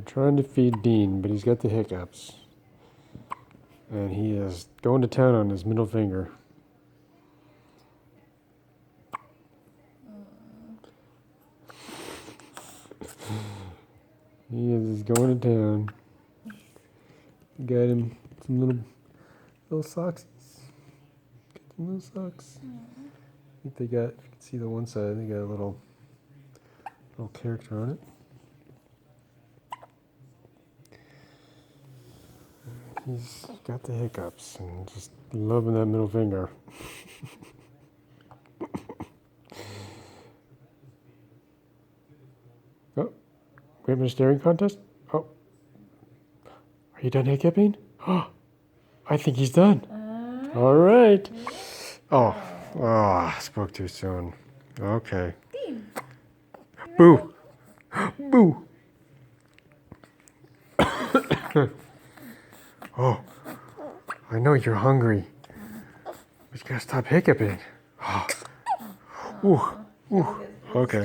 trying to feed Dean, but he's got the hiccups. And he is going to town on his middle finger. He is going to town. Got him some little socks. Got some little socks. I think they got, you can see the one side, they got a little character on it. He's got the hiccups and just loving that middle finger. Oh, we having a staring contest? Oh, are you done hiccuping? Oh, I think he's done. All right. Oh, I spoke too soon. Okay. Boo. Boo. Oh, I know you're hungry. But you gotta stop hiccuping. Oh. Ooh. Ooh. Okay.